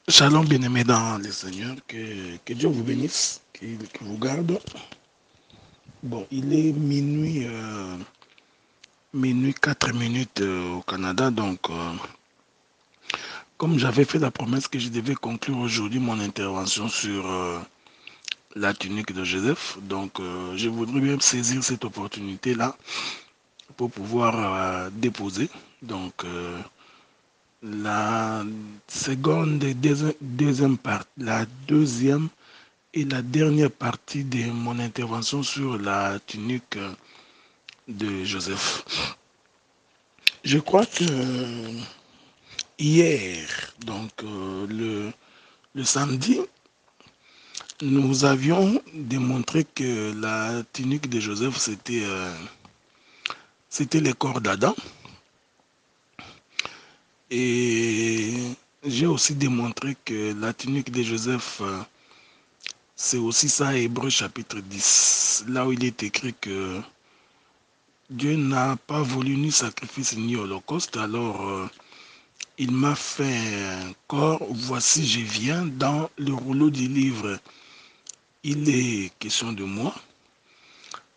Shalom bien-aimés dans le Seigneur, que Dieu vous bénisse, que vous garde. Bon, il est minuit 4 minutes au Canada, donc comme j'avais fait la promesse que je devais conclure aujourd'hui mon intervention sur la tunique de Joseph, donc je voudrais bien saisir cette opportunité-là pour pouvoir déposer. Donc la seconde et deuxième partie, la deuxième et la dernière partie de mon intervention sur la tunique de Joseph. Je crois que hier, donc le samedi, nous avions démontré que la tunique de Joseph, c'était les corps d'Adam. Et j'ai aussi démontré que la tunique de Joseph, c'est aussi ça, Hébreu chapitre 10, là où il est écrit que Dieu n'a pas voulu ni sacrifice ni holocauste, alors il m'a fait un corps, voici je viens dans le rouleau du livre. Il est question de moi.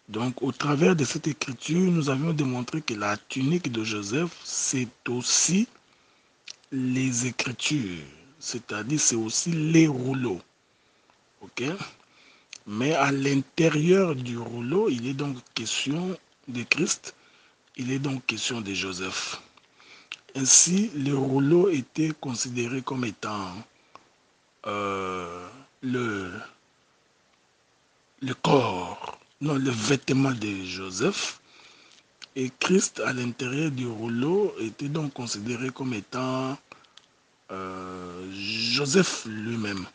Donc au travers de cette écriture, nous avions démontré que la tunique de Joseph, c'est aussi les écritures, c'est-à-dire c'est aussi les rouleaux. Ok? Mais à l'intérieur du rouleau, il est donc question de Christ, il est donc question de Joseph. Ainsi, le rouleau était considéré comme étant euh, le, le corps, non, le vêtement de Joseph. Et Christ, à l'intérieur du rouleau, était donc considéré comme étant Joseph lui-même.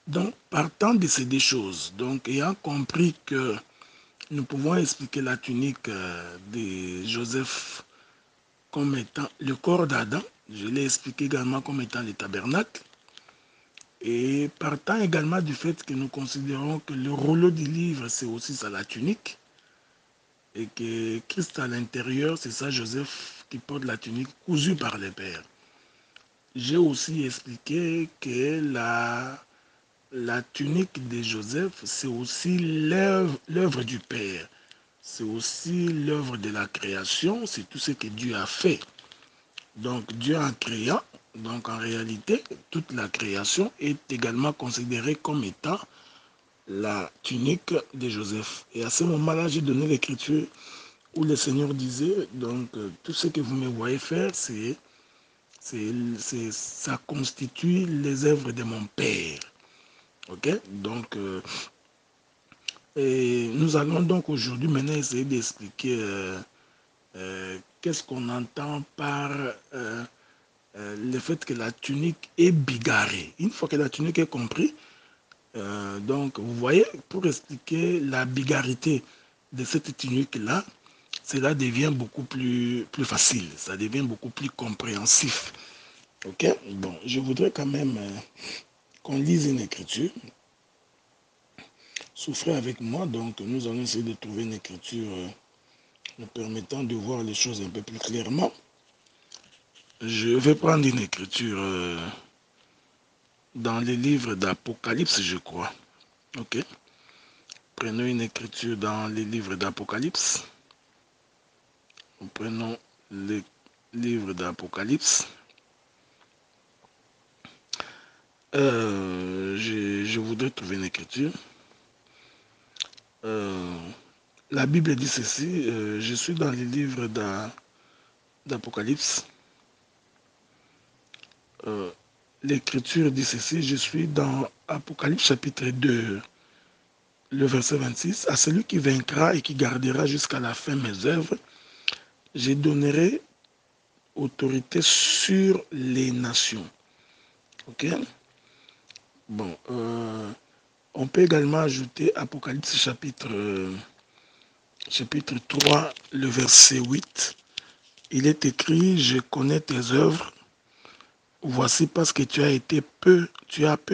Donc, partant de ces deux choses, donc ayant compris que nous pouvons expliquer la tunique de Joseph comme étant le corps d'Adam, je l'ai expliqué également comme étant le tabernacle, et partant également du fait que nous considérons que le rouleau du livre, c'est aussi ça la tunique, et que Christ à l'intérieur, c'est ça Joseph qui porte la tunique cousue par les pères. J'ai aussi expliqué que la tunique de Joseph, c'est aussi l'œuvre du Père. C'est aussi l'œuvre de la création, c'est tout ce que Dieu a fait. Donc Dieu en créant, donc en réalité, toute la création est également considérée comme étant la tunique de Joseph. Et à ce moment-là, j'ai donné l'écriture où le Seigneur disait, donc tout ce que vous me voyez faire, ça constitue les œuvres de mon Père. Ok? Donc, et nous allons donc aujourd'hui maintenant essayer d'expliquer qu'est-ce qu'on entend par le fait que la tunique est bigarrée. Une fois que la tunique est comprise, donc vous voyez, pour expliquer la bigarité de cette tunique-là, cela devient beaucoup plus facile, ça devient beaucoup plus compréhensif. Ok? Bon, je voudrais quand même qu'on lise une écriture. Souffrez avec moi, donc nous allons essayer de trouver une écriture nous permettant de voir les choses un peu plus clairement. Je vais prendre une écriture dans les livres d'Apocalypse, je crois. Ok. Prenons une écriture dans les livres d'Apocalypse. Prenons les livres d'Apocalypse. Je voudrais trouver une écriture. La Bible dit ceci, je suis dans les livres d'Apocalypse. L'écriture dit ceci, je suis dans Apocalypse chapitre 2, le verset 26. À celui qui vaincra et qui gardera jusqu'à la fin mes œuvres, je donnerai autorité sur les nations. Ok? Bon, on peut également ajouter Apocalypse chapitre 3, le verset 8. Il est écrit, je connais tes œuvres. Voici parce que tu as peu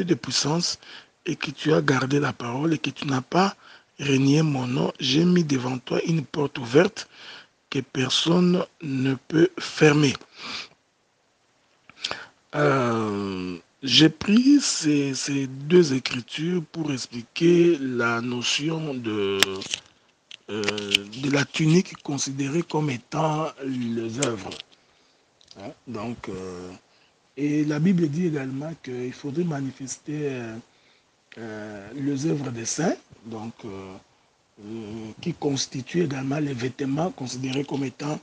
de puissance et que tu as gardé la parole et que tu n'as pas renié mon nom. J'ai mis devant toi une porte ouverte que personne ne peut fermer. J'ai pris ces deux écritures pour expliquer la notion de la tunique considérée comme étant les œuvres. Hein. Donc, et la Bible dit également qu'il faudrait manifester les œuvres des saints, donc qui constituent également les vêtements considérés comme étant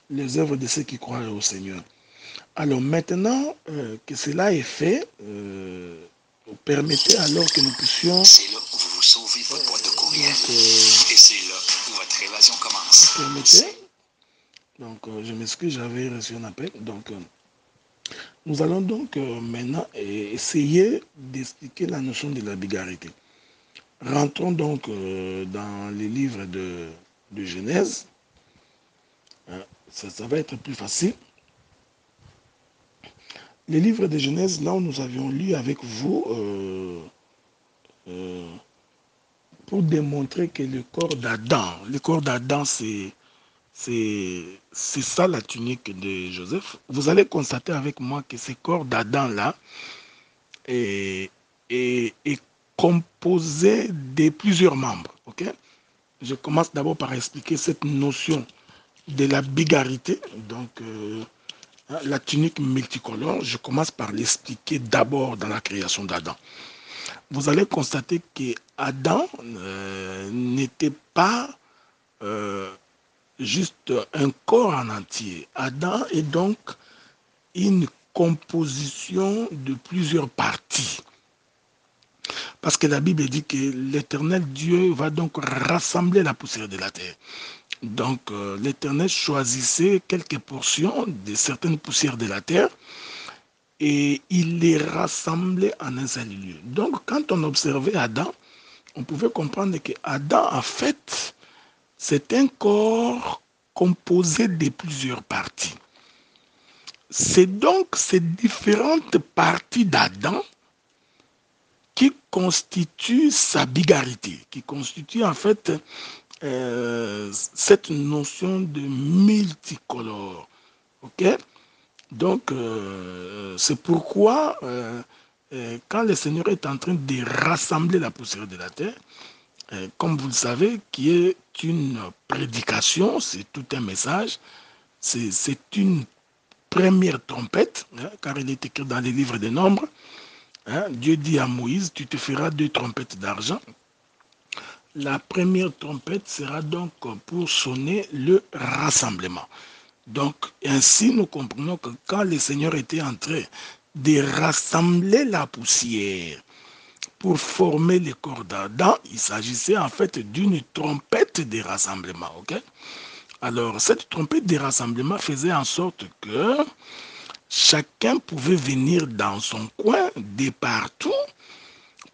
les œuvres de ceux qui croient au Seigneur. Alors maintenant que cela est fait, permettez alors que nous puissions... C'est là où vous vous sauvez votre boîte de courriel. Et c'est là où votre évasion commence. Permettez. Donc je m'excuse, j'avais reçu un appel. Donc nous allons donc maintenant essayer d'expliquer la notion de la bigarité. Rentrons donc dans les livres de Genèse. Ça va être plus facile. Les livres de Genèse, là où nous avions lu avec vous, pour démontrer que le corps d'Adam, c'est ça la tunique de Joseph. Vous allez constater avec moi que ce corps d'Adam-là est composé de plusieurs membres. Okay? Je commence d'abord par expliquer cette notion de la bigarité, donc la tunique multicolore. Je commence par l'expliquer d'abord dans la création d'Adam. Vous allez constater que Adam n'était pas juste un corps en entier. Adam est donc une composition de plusieurs parties. Parce que la Bible dit que l'Éternel Dieu va donc rassembler la poussière de la terre. Donc l'Éternel choisissait quelques portions de certaines poussières de la terre et il les rassemblait en un seul lieu. Donc quand on observait Adam, on pouvait comprendre que Adam, en fait, c'est un corps composé de plusieurs parties. C'est donc ces différentes parties d'Adam qui constituent sa bigarité, qui constituent en fait cette notion de multicolore. Ok? Donc, c'est pourquoi, quand le Seigneur est en train de rassembler la poussière de la terre, comme vous le savez, qui est une prédication, c'est tout un message, c'est une première trompette, hein, car il est écrit dans les livres des Nombres. Hein, Dieu dit à Moïse, tu te feras 2 trompettes d'argent. La première trompette sera donc pour sonner le rassemblement. Donc, ainsi, nous comprenons que quand le Seigneur était en train de rassembler la poussière pour former le corps d'Adam, il s'agissait en fait d'une trompette de rassemblement. Okay? Alors, cette trompette de rassemblement faisait en sorte que chacun pouvait venir dans son coin, de partout,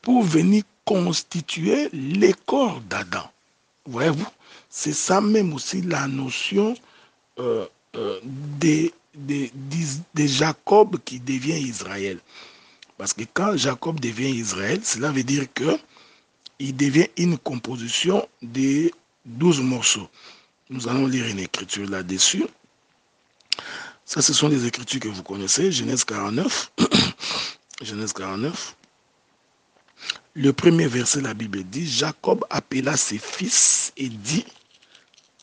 pour venir constituer les corps d'Adam. Voyez-vous, c'est ça même aussi la notion de Jacob qui devient Israël. Parce que quand Jacob devient Israël, cela veut dire qu'il devient une composition de 12 morceaux. Nous allons lire une écriture là-dessus. Ça, ce sont les écritures que vous connaissez. Genèse 49. Genèse 49. Le premier verset, la Bible dit, Jacob appela ses fils et dit,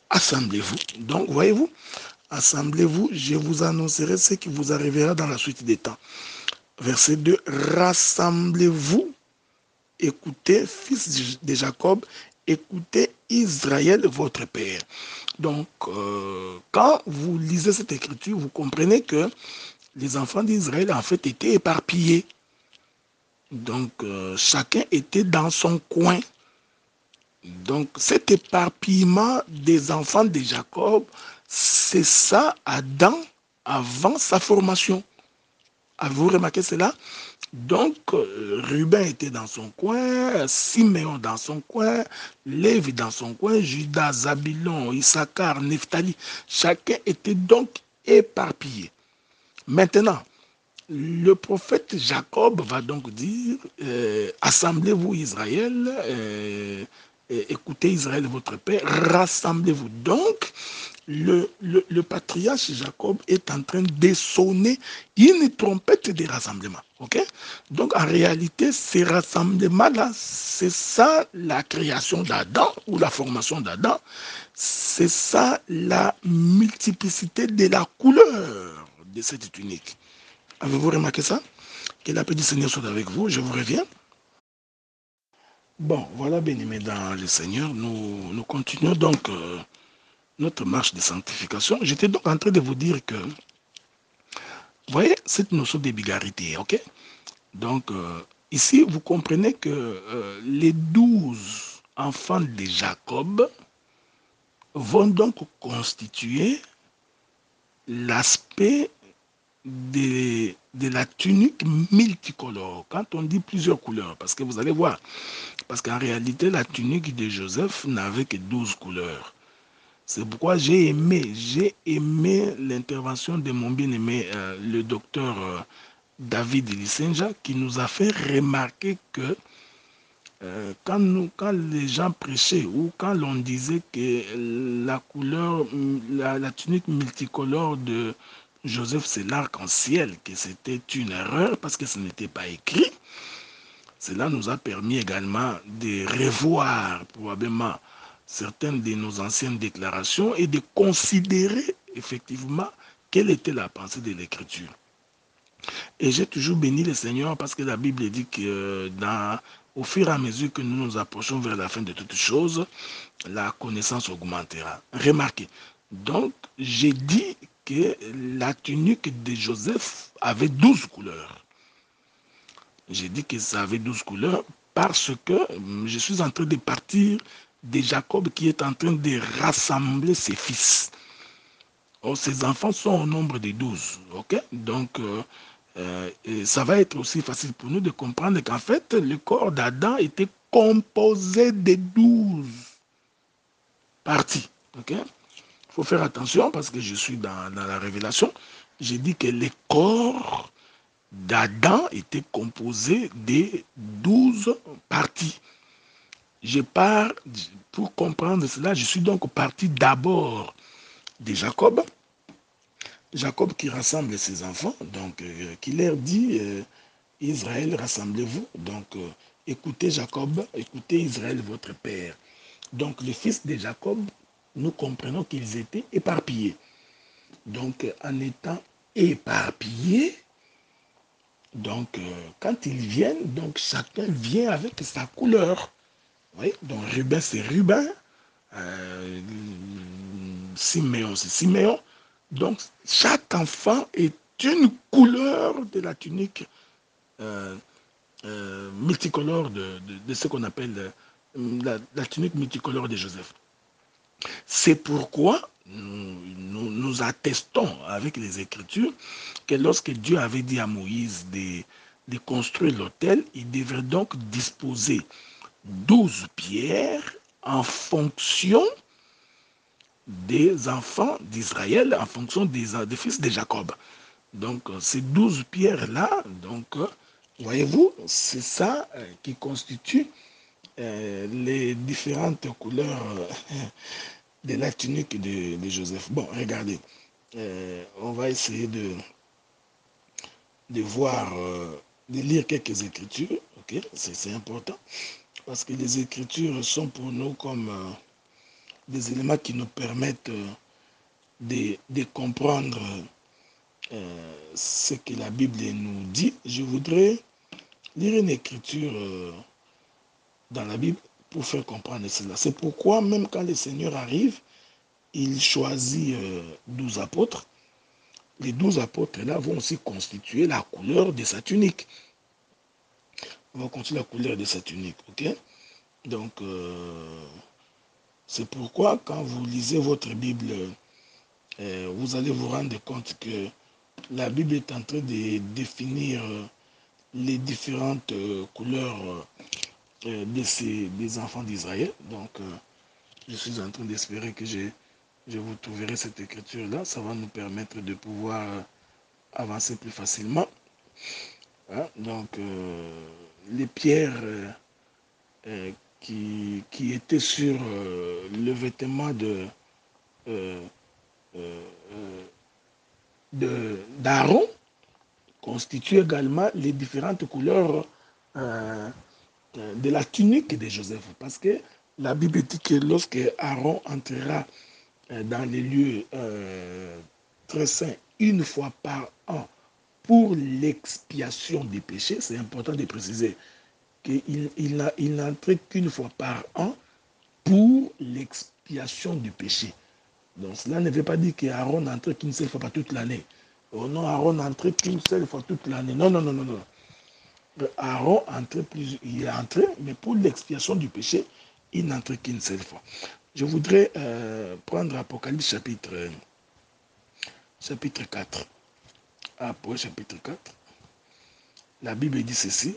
assemblez-vous. Donc, voyez-vous, assemblez-vous, je vous annoncerai ce qui vous arrivera dans la suite des temps. Verset 2, rassemblez-vous, écoutez, fils de Jacob, écoutez Israël, votre père. Donc, quand vous lisez cette écriture, vous comprenez que les enfants d'Israël, en fait, étaient éparpillés. Donc, chacun était dans son coin. Donc, cet éparpillement des enfants de Jacob, c'est ça Adam avant sa formation. Avez-vous remarqué cela? Donc, Ruben était dans son coin, Siméon dans son coin, Lévi dans son coin, Judas, Zabulon, Issachar, Nephtali. Chacun était donc éparpillé. Maintenant, le prophète Jacob va donc dire, assemblez-vous Israël, écoutez Israël votre père, rassemblez-vous. Donc, le patriarche Jacob est en train de sonner une trompette des rassemblements. Ok? Donc en réalité, ces rassemblements-là, c'est ça la création d'Adam ou la formation d'Adam. C'est ça la multiplicité de la couleur de cette tunique. Avez-vous remarqué ça? Que la paix du Seigneur soit avec vous. Je vous reviens. Bon, voilà, bien-aimés dans le Seigneur, nous continuons donc notre marche de sanctification. J'étais donc en train de vous dire que, vous voyez, cette notion de bigarité, ok? Donc, ici, vous comprenez que les 12 enfants de Jacob vont donc constituer l'aspect de la tunique multicolore. Quand on dit plusieurs couleurs, parce que vous allez voir, parce qu'en réalité, la tunique de Joseph n'avait que 12 couleurs. C'est pourquoi j'ai aimé l'intervention de mon bien-aimé, le docteur David Lisenja, qui nous a fait remarquer que quand les gens prêchaient ou quand l'on disait que la couleur, la tunique multicolore de Joseph, c'est l'arc-en-ciel, que c'était une erreur parce que ce n'était pas écrit, cela nous a permis également de revoir probablement certaines de nos anciennes déclarations et de considérer effectivement quelle était la pensée de l'Écriture. Et j'ai toujours béni le Seigneur parce que la Bible dit que au fur et à mesure que nous nous approchons vers la fin de toutes choses, la connaissance augmentera. Remarquez, donc j'ai dit que la tunique de Joseph avait 12 couleurs. J'ai dit que ça avait 12 couleurs parce que je suis en train de partir de Jacob qui est en train de rassembler ses fils. Or, ses enfants sont au nombre de 12. Ok? Donc, ça va être aussi facile pour nous de comprendre qu'en fait, le corps d'Adam était composé de 12 parties. Ok? Il faut faire attention parce que je suis dans la révélation. J'ai dit que le corps d'Adam était composé de 12 parties. Je pars, pour comprendre cela, je suis donc parti d'abord de Jacob. Jacob qui rassemble ses enfants, donc qui leur dit, Israël, rassemblez-vous. Donc, écoutez Jacob, écoutez Israël, votre père. Donc, les fils de Jacob, nous comprenons qu'ils étaient éparpillés. Donc, en étant éparpillés, donc, quand ils viennent, donc chacun vient avec sa couleur. Oui, donc Ruben, c'est Ruben. Siméon, c'est Siméon. Donc, chaque enfant est une couleur de la tunique multicolore de ce qu'on appelle la tunique multicolore de Joseph. C'est pourquoi nous attestons avec les Écritures que lorsque Dieu avait dit à Moïse de construire l'autel, il devrait donc disposer 12 pierres en fonction des enfants d'Israël, en fonction des fils de Jacob. Donc, ces 12 pierres-là, donc, voyez-vous, c'est ça qui constitue les différentes couleurs de la tunique de Joseph. Bon, regardez, on va essayer de voir, de lire quelques écritures, ok, c'est important, parce que les écritures sont pour nous comme des éléments qui nous permettent de comprendre ce que la Bible nous dit. Je voudrais lire une écriture dans la Bible pour faire comprendre cela. C'est pourquoi même quand le Seigneur arrive, il choisit 12 apôtres. Les 12 apôtres-là vont aussi constituer la couleur de sa tunique. Vont constituer la couleur de sa tunique. Ok? Donc, c'est pourquoi quand vous lisez votre Bible, vous allez vous rendre compte que la Bible est en train de définir les différentes couleurs des enfants d'Israël. Donc, je suis en train d'espérer que je vous trouverai cette écriture-là. Ça va nous permettre de pouvoir avancer plus facilement. Hein? Donc, les pierres qui étaient sur le vêtement d'Aaron constituent également les différentes couleurs de la tunique de Joseph. Parce que la Bible dit que lorsque Aaron entrera dans les lieux très saints une fois par an pour l'expiation des péchés, c'est important de préciser qu'il n'entrait qu'une fois par an pour l'expiation du péché. Donc cela ne veut pas dire qu'Aaron n'entrait qu'une seule fois par toute l'année. Oh non, Aaron n'entrait qu'une seule fois toute l'année. Non, non, non, non, non. Aaron entrait il est entré, mais pour l'expiation du péché, il n'entrait qu'une seule fois. Je voudrais prendre Apocalypse chapitre 4. Après chapitre 4, la Bible dit ceci,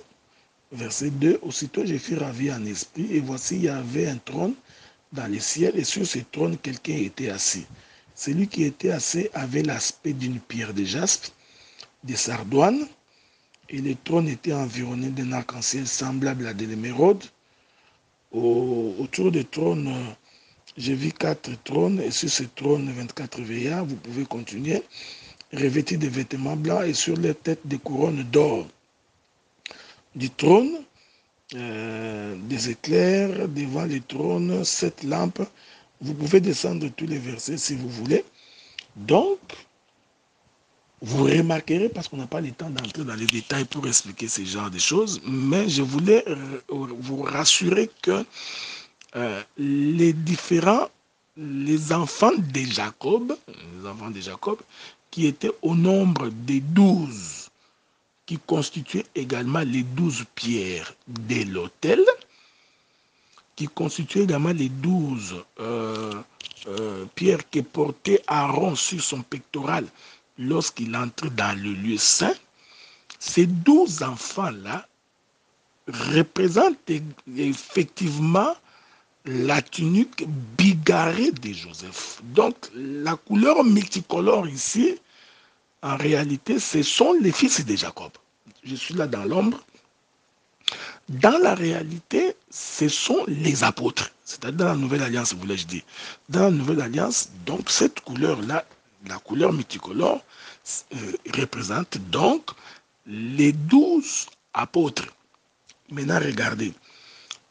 verset 2, aussitôt je fus ravi en esprit, et voici il y avait un trône dans les ciels, et sur ce trône quelqu'un était assis. Celui qui était assis avait l'aspect d'une pierre de jaspe, de sardoine, et le trône était environné d'un arc-en-ciel semblable à de l'émeraude. Autour du trône, j'ai vu 4 trônes, et sur ces trônes, 24 veillards, vous pouvez continuer, revêtis de vêtements blancs, et sur leurs têtes des couronnes d'or. Du trône, des éclairs, devant le trône, 7 lampes. Vous pouvez descendre tous les versets si vous voulez. Donc, vous remarquerez, parce qu'on n'a pas le temps d'entrer dans les détails pour expliquer ce genre de choses, mais je voulais vous rassurer que les enfants de Jacob, qui étaient au nombre des 12, qui constituaient également les 12 pierres de l'autel, qui constituaient également les 12 pierres que portait Aaron sur son pectoral lorsqu'il entre dans le lieu saint. Ces 12 enfants-là représentent effectivement la tunique bigarrée de Joseph. Donc, la couleur multicolore ici, en réalité, ce sont les fils de Jacob. Je suis là dans l'ombre. Dans la réalité, ce sont les apôtres. C'est-à-dire dans la Nouvelle Alliance, voulais-je dire. Dans la Nouvelle Alliance, donc, cette couleur-là, la couleur multicolore, représente donc les 12 apôtres. Maintenant, regardez.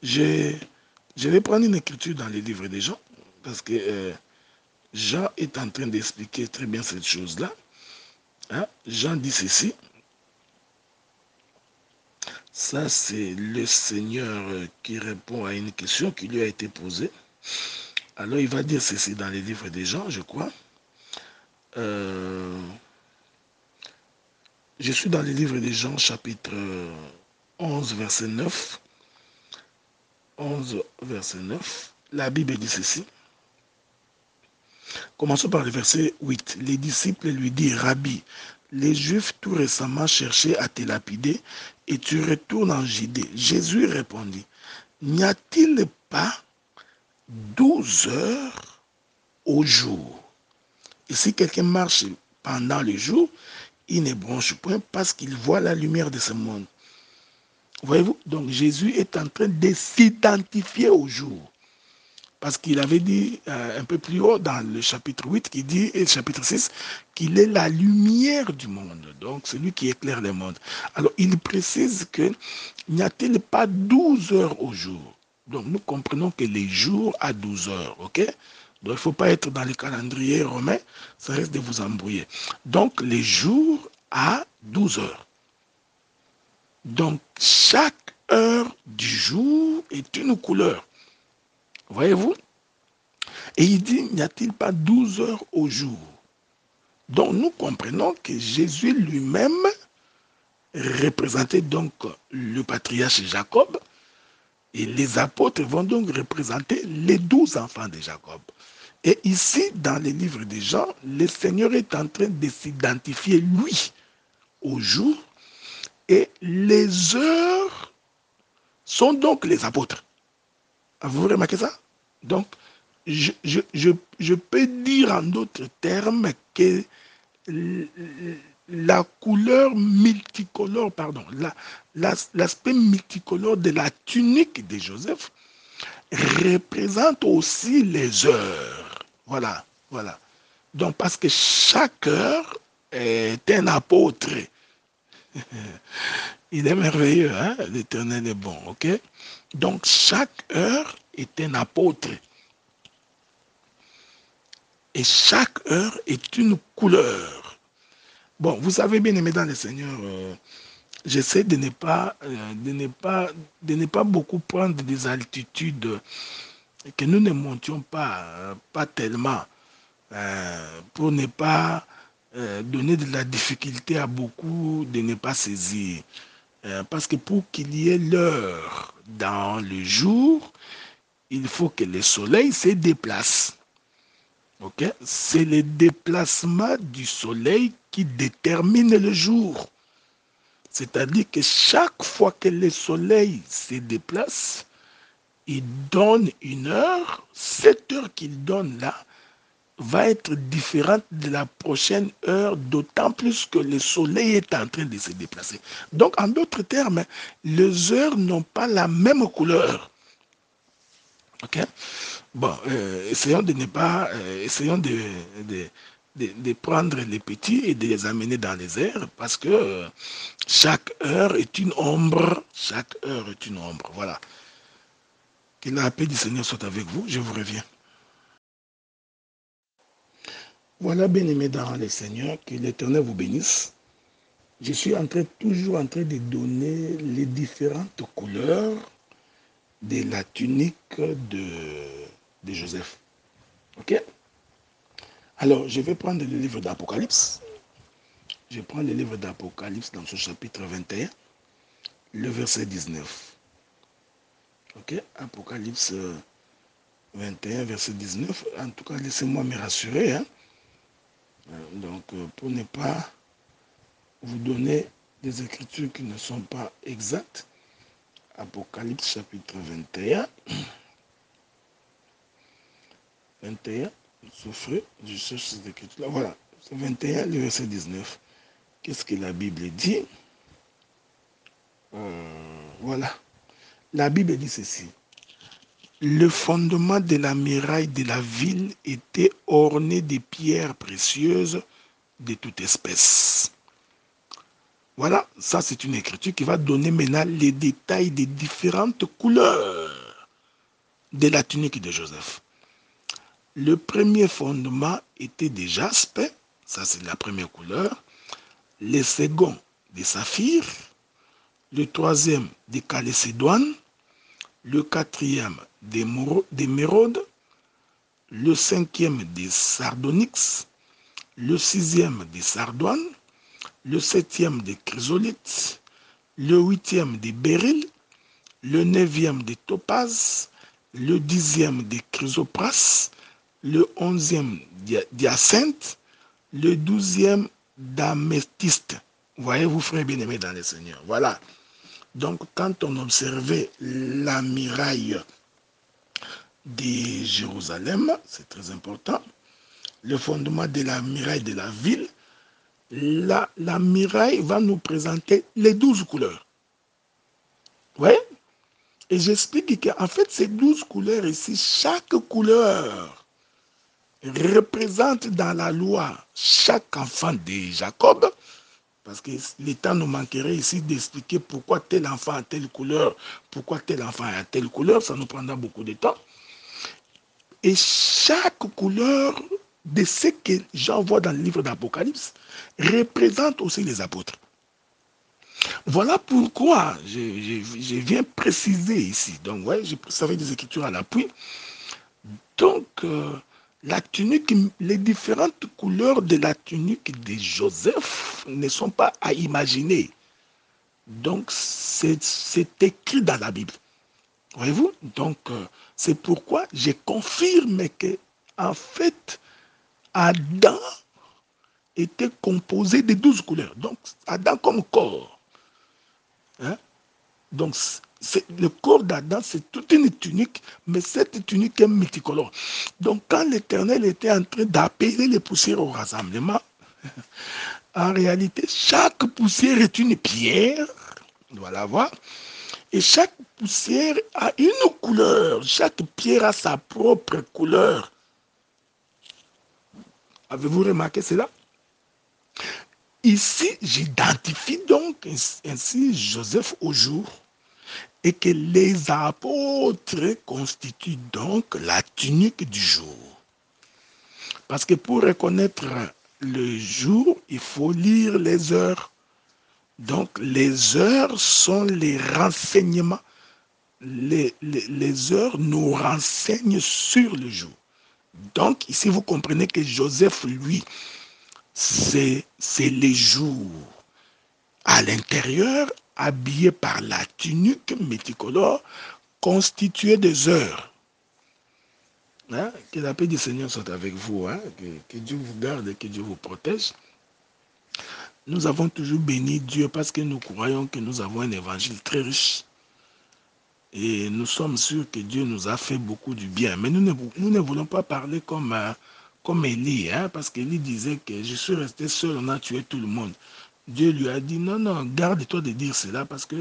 Je vais prendre une écriture dans les livres des Jean, parce que Jean est en train d'expliquer très bien cette chose-là. Hein? Jean dit ceci. Ça, c'est le Seigneur qui répond à une question qui lui a été posée. Alors, il va dire ceci dans les livres des Jean, je crois. Je suis dans les livres des Jean, chapitre 11, verset 9. 11, verset 9. La Bible dit ceci. Commençons par le verset 8. Les disciples lui disent, Rabbi, les Juifs tout récemment cherchaient à te lapider et tu retournes en Judée. Jésus répondit, n'y a-t-il pas 12 heures au jour? Et si quelqu'un marche pendant le jour, il ne bronche point parce qu'il voit la lumière de ce monde. Voyez-vous, donc Jésus est en train de s'identifier au jour. Parce qu'il avait dit un peu plus haut dans le chapitre 8, qui dit, et le chapitre 6, qu'il est la lumière du monde. Donc, celui qui éclaire le monde. Alors, il précise que n'y a-t-il pas 12 heures au jour? Donc, nous comprenons que les jours à 12 heures, ok? Donc, il ne faut pas être dans le calendrier romain, ça risque de vous embrouiller. Donc, les jours à 12 heures. Donc, chaque heure du jour est une couleur. Voyez-vous? Et il dit, n'y a-t-il pas 12 heures au jour? Donc nous comprenons que Jésus lui-même représentait donc le patriarche Jacob, et les apôtres vont donc représenter les 12 enfants de Jacob. Et ici, dans les livres de Jean, le Seigneur est en train de s'identifier, lui, au jour, et les heures sont donc les apôtres. Vous remarquez ça? Donc, je peux dire en d'autres termes que la couleur multicolore, pardon, l'aspect multicolore de la tunique de Joseph représente aussi les heures. Voilà, voilà. Donc, parce que chaque heure est un apôtre. Il est merveilleux, hein? L'Éternel est bon, ok? Donc, chaque heure est un apôtre. Et chaque heure est une couleur. Bon, vous savez, bien aimé dans le Seigneur, j'essaie de ne pas beaucoup prendre des altitudes que nous ne montions pas tellement, pour ne pas donner de la difficulté à beaucoup de ne pas saisir. Parce que pour qu'il y ait l'heure dans le jour, il faut que le soleil se déplace. Ok? C'est le déplacement du soleil qui détermine le jour. C'est-à-dire que chaque fois que le soleil se déplace, il donne une heure. Cette heure qu'il donne là va être différente de la prochaine heure, d'autant plus que le soleil est en train de se déplacer. Donc, en d'autres termes, les heures n'ont pas la même couleur. Ok? Bon, essayons de ne pas, essayons de prendre les petits et de les amener dans les airs, parce que chaque heure est une ombre. Chaque heure est une ombre. Voilà. Que la paix du Seigneur soit avec vous. Je vous reviens. Voilà, bien-aimés dans le Seigneur, que l'Éternel vous bénisse. Je suis toujours en train de donner les différentes couleurs de la tunique de Joseph. Ok? Alors, je vais prendre le livre d'Apocalypse. Je prends le livre d'Apocalypse dans ce chapitre 21, le verset 19. Ok? Apocalypse 21, verset 19. En tout cas, laissez-moi me rassurer. Hein? Donc, pour ne pas vous donner des écritures qui ne sont pas exactes. Apocalypse chapitre 21. 21, souffrez, je cherche ces écritures-là. Voilà, c'est 21, le verset 19. Qu'est-ce que la Bible dit? Voilà. La Bible dit ceci. Le fondement de la muraille de la ville était orné de pierres précieuses de toute espèce. Voilà, ça c'est une écriture qui va donner maintenant les détails des différentes couleurs de la tunique de Joseph. Le premier fondement était de jaspe, ça c'est la première couleur. Le second de saphir. Le troisième de calcédoine. Le quatrième d'émeraude. Le cinquième de sardonyx. Le sixième de sardoine. Le septième de chrysolite. Le huitième de béryl. Le neuvième de topaze. Le dixième de chrysopras. Le onzième d'hyacinthe. Le 12e d'améthyste. Voyez-vous, frères bien-aimés dans le Seigneur. Voilà. Donc, quand on observait la muraille de Jérusalem, c'est très important, le fondement de la muraille de la ville, la muraille va nous présenter les 12 couleurs. Oui. Et j'explique qu'en fait, ces 12 couleurs ici, chaque couleur représente dans la loi chaque enfant de Jacob, parce que le temps nous manquerait ici d'expliquer pourquoi tel enfant a telle couleur, pourquoi tel enfant a telle couleur, ça nous prendra beaucoup de temps. Et chaque couleur de ce que Jean voit dans le livre d'Apocalypse représente aussi les apôtres. Voilà pourquoi je viens préciser ici. Donc, ouais, j'ai précisé des écritures à l'appui. Donc, la tunique, les différentes couleurs de la tunique de Joseph ne sont pas à imaginer. Donc, c'est écrit dans la Bible. Voyez-vous? Donc, c'est pourquoi je confirme que, en fait, Adam était composé de 12 couleurs. Donc, Adam comme corps. Hein? Donc, le corps d'Adam, c'est toute une tunique, mais cette tunique est multicolore. Donc, quand l'Éternel était en train d'appeler les poussières au rassemblement, en réalité, chaque poussière est une pierre. Voilà, voir. Et chaque poussière a une couleur. Chaque pierre a sa propre couleur. Avez-vous remarqué cela? Ici, j'identifie donc ainsi Joseph au jour et que les apôtres constituent donc la tunique du jour. Parce que pour reconnaître le jour, il faut lire les heures. Donc les heures sont les renseignements. Les heures nous renseignent sur le jour. Donc ici, vous comprenez que Joseph, lui, c'est les jours. À l'intérieur, habillé par la tunique multicolore, constituée des heures. Hein? Que la paix du Seigneur soit avec vous. Hein? Que Dieu vous garde et que Dieu vous protège. Nous avons toujours béni Dieu parce que nous croyons que nous avons un évangile très riche. Et nous sommes sûrs que Dieu nous a fait beaucoup du bien. Mais nous ne voulons pas parler comme Élie, hein, parce qu'Élie disait que je suis resté seul, on a tué tout le monde. Dieu lui a dit, non, non, garde-toi de dire cela parce que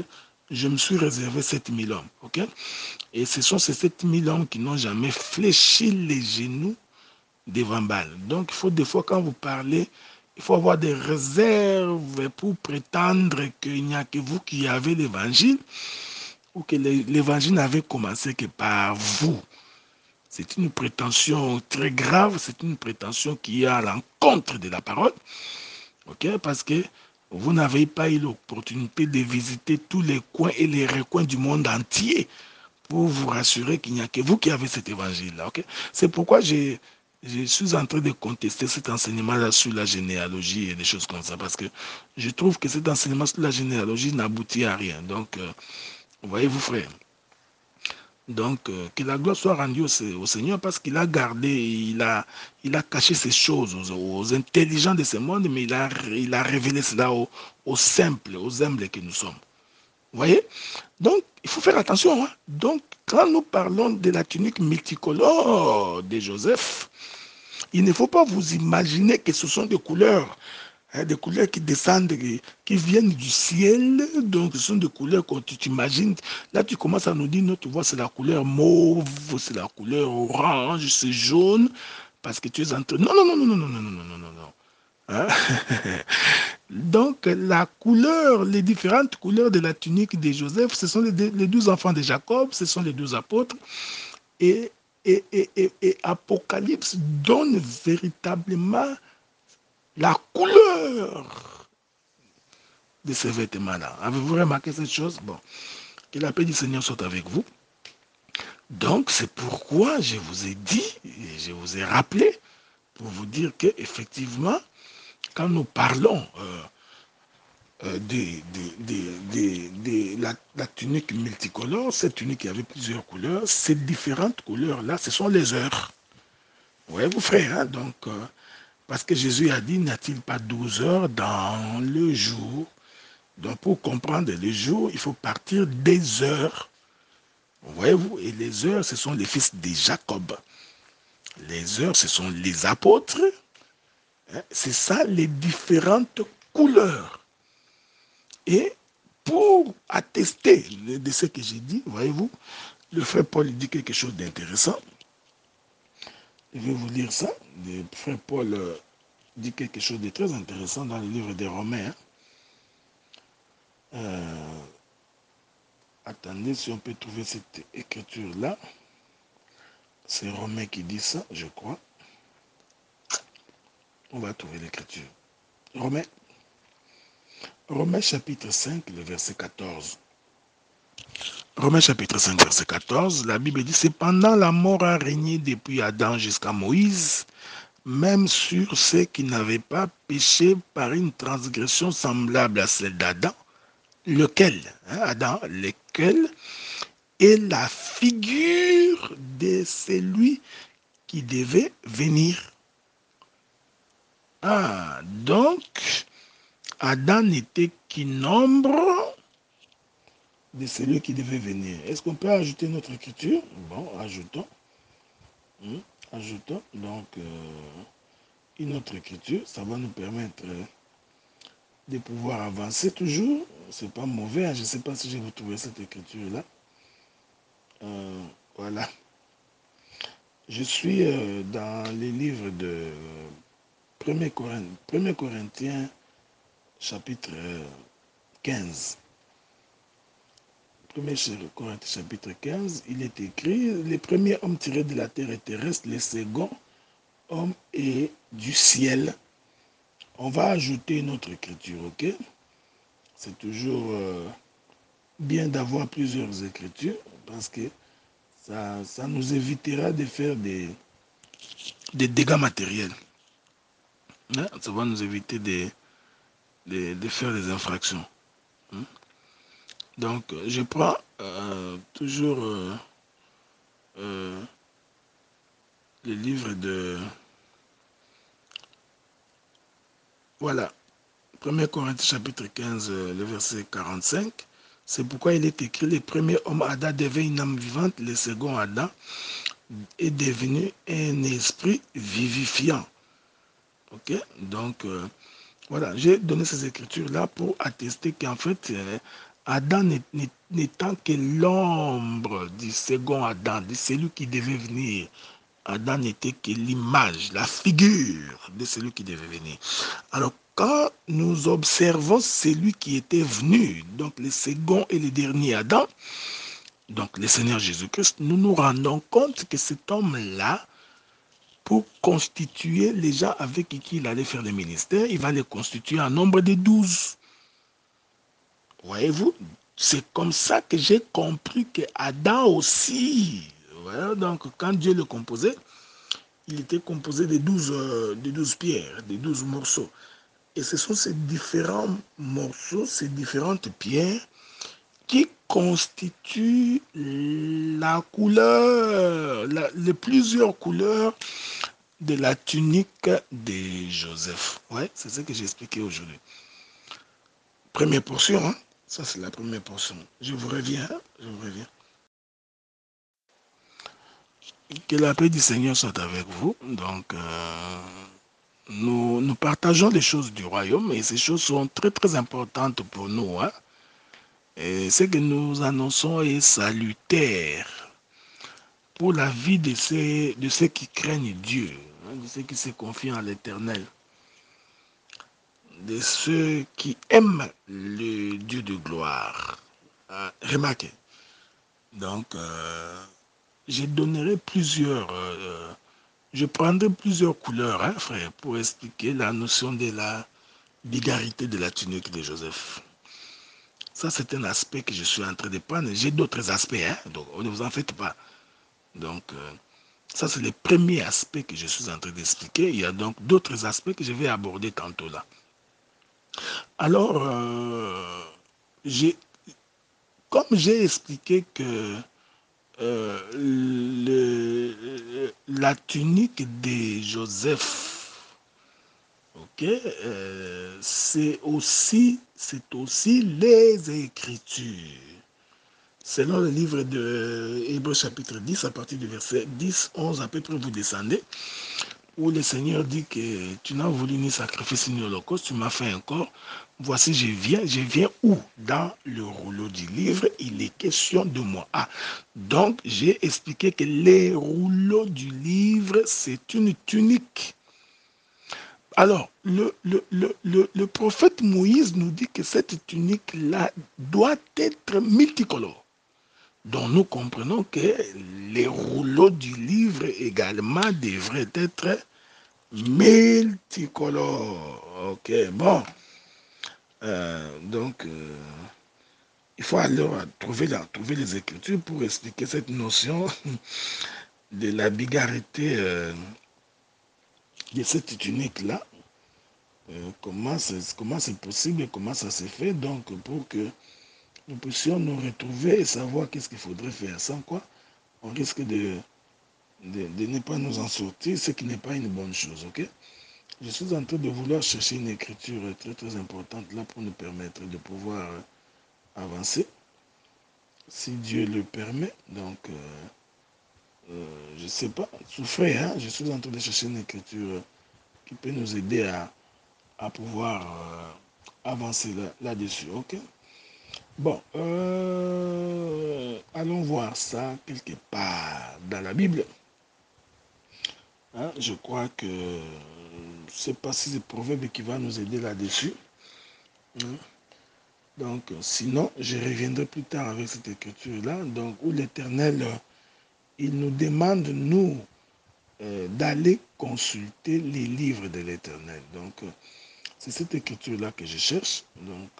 je me suis réservé 7000 hommes. Ok? Et ce sont ces 7000 hommes qui n'ont jamais fléchi les genoux devant Baal. Donc, il faut des fois, quand vous parlez, il faut avoir des réserves pour prétendre qu'il n'y a que vous qui avez l'évangile ou que l'évangile n'avait commencé que par vous. C'est une prétention très grave, c'est une prétention qui est à l'encontre de la parole, ok? Parce que vous n'avez pas eu l'opportunité de visiter tous les coins et les recoins du monde entier pour vous rassurer qu'il n'y a que vous qui avez cet évangile-là, ok? C'est pourquoi je suis en train de contester cet enseignement-là sur la généalogie et des choses comme ça, parce que je trouve que cet enseignement sur la généalogie n'aboutit à rien. Donc, voyez-vous, frère. Donc, que la gloire soit rendue au Seigneur parce qu'il a gardé, il a caché ces choses aux intelligents de ce monde, mais il a révélé cela aux simples, aux humbles que nous sommes. Vous voyez? Donc, il faut faire attention. Hein? Donc, quand nous parlons de la tunique multicolore de Joseph, il ne faut pas vous imaginer que ce sont des couleurs qui descendent, qui viennent du ciel. Donc, ce sont des couleurs que tu t'imagines. Là, tu commences à nous dire, non, tu vois, c'est la couleur mauve, c'est la couleur orange, c'est jaune, parce que tu es en train... Non, non, non, non, non, non, non, non, non, non, non. Hein? Donc, la couleur, les différentes couleurs de la tunique de Joseph, ce sont les 12 enfants de Jacob, ce sont les 12 apôtres. Et, et Apocalypse donne véritablement la couleur de ces vêtements-là. Avez-vous remarqué cette chose? Bon, que la paix du Seigneur soit avec vous. Donc, c'est pourquoi je vous ai dit, et je vous ai rappelé, pour vous dire qu'effectivement, quand nous parlons de la tunique multicolore, cette tunique qui avait plusieurs couleurs, ces différentes couleurs-là, ce sont les heures. Ouais, vous frères, hein? Donc, parce que Jésus a dit, n'y a-t-il pas 12 heures dans le jour? Donc, pour comprendre le jour, il faut partir des heures. Voyez-vous, et les heures, ce sont les fils de Jacob. Les heures, ce sont les apôtres. Hein? C'est ça, les différentes couleurs. Et pour attester de ce que j'ai dit, voyez-vous, le frère Paul dit quelque chose d'intéressant. Je vais vous lire ça. Le frère Paul dit quelque chose de très intéressant dans le livre des Romains. Attendez si on peut trouver cette écriture-là. C'est Romain qui dit ça, je crois. On va trouver l'écriture. Romains, Romains chapitre 5, le verset 14. Romains chapitre 5, verset 14, la Bible dit, cependant la mort a régné depuis Adam jusqu'à Moïse, même sur ceux qui n'avaient pas péché par une transgression semblable à celle d'Adam, lequel, hein, Adam, lequel est la figure de celui qui devait venir. Ah, donc, Adam n'était qu'une ombre de celui qui devait venir. Est-ce qu'on peut ajouter notre écriture? Bon, ajoutons. Ajoutons donc une autre écriture. Ça va nous permettre de pouvoir avancer toujours. C'est pas mauvais. Hein? Je ne sais pas si je vais trouver cette écriture-là. Voilà. Je suis dans les livres de 1 Corinthiens chapitre 15. 1 Corinthiens chapitre 15, il est écrit, les premiers hommes tirés de la terre et terrestre, les seconds hommes et du ciel. On va ajouter une autre écriture, ok? C'est toujours bien d'avoir plusieurs écritures parce que ça nous évitera de faire des dégâts matériels. Hein? Ça va nous éviter de faire des infractions. Hein? Donc, je prends toujours le livre de... Voilà, 1 Corinthiens chapitre 15, le verset 45. C'est pourquoi il est écrit, les premiers hommes Adam devaient une âme vivante, le second Adam est devenu un esprit vivifiant. Ok, donc voilà, j'ai donné ces écritures-là pour attester qu'en fait, Adam n'étant que l'ombre du second Adam, de celui qui devait venir. Adam n'était que l'image, la figure de celui qui devait venir. Alors, quand nous observons celui qui était venu, donc le second et le dernier Adam, donc le Seigneur Jésus-Christ, nous nous rendons compte que cet homme-là, pour constituer les gens avec qui il allait faire le ministère, il va les constituer en nombre de 12. Voyez-vous, c'est comme ça que j'ai compris que Adam aussi, voilà, donc quand Dieu le composait, il était composé de 12 pierres, de 12 morceaux. Et ce sont ces différents morceaux, ces différentes pierres qui constituent la couleur, les plusieurs couleurs de la tunique de Joseph. Ouais, c'est ce que j'ai expliqué aujourd'hui. Première portion, hein? Ça c'est la première portion. Je vous reviens, je vous reviens. Que la paix du Seigneur soit avec vous. Donc, nous partageons les choses du royaume et ces choses sont très très importantes pour nous. Hein? Et ce que nous annonçons est salutaire pour la vie de ceux qui craignent Dieu, hein, de ceux qui se confient en l'Éternel, de ceux qui aiment le Dieu de gloire. Remarquez, donc je donnerai plusieurs, je prendrai plusieurs couleurs, hein, frère, pour expliquer la notion de la bigarité de la tunique de Joseph. Ça, c'est un aspect que je suis en train de prendre. J'ai d'autres aspects, hein, donc ne vous en faites pas. Donc, ça, c'est le premier aspect que je suis en train d'expliquer. Il y a donc d'autres aspects que je vais aborder tantôt là. Alors, comme j'ai expliqué que la tunique de Joseph, ok, c'est aussi les Écritures. Selon le livre de Hébreux chapitre 10, à partir du verset 10, 11, à peu près, vous descendez, où le Seigneur dit que tu n'as voulu ni sacrifice ni holocauste, tu m'as fait un corps. Voici, je viens où? Dans le rouleau du livre, il est question de moi. Ah, donc j'ai expliqué que les rouleaux du livre, c'est une tunique. Alors, le prophète Moïse nous dit que cette tunique-là doit être multicolore. Donc nous comprenons que les rouleaux du livre également devraient être multicolores. Ok, bon. Donc, il faut alors trouver les Écritures pour expliquer cette notion de la bigarité de cette tunique-là. Comment c'est possible et comment ça s'est fait. Donc, pour que nous puissions nous retrouver et savoir qu'est-ce qu'il faudrait faire. Sans quoi, on risque de ne pas nous en sortir, ce qui n'est pas une bonne chose, ok? Je suis en train de vouloir chercher une écriture très très importante là pour nous permettre de pouvoir avancer, si Dieu le permet. Donc, je ne sais pas, souffrez, hein? Je suis en train de chercher une écriture qui peut nous aider à pouvoir avancer là-dessus, ok? Bon, allons voir ça quelque part dans la Bible. Hein, je crois que sais pas si c'est Proverbe qui va nous aider là-dessus. Donc, sinon, je reviendrai plus tard avec cette écriture-là. Donc, où l'Éternel, il nous demande, nous, d'aller consulter les livres de l'Éternel. Donc, c'est cette écriture-là que je cherche. Donc,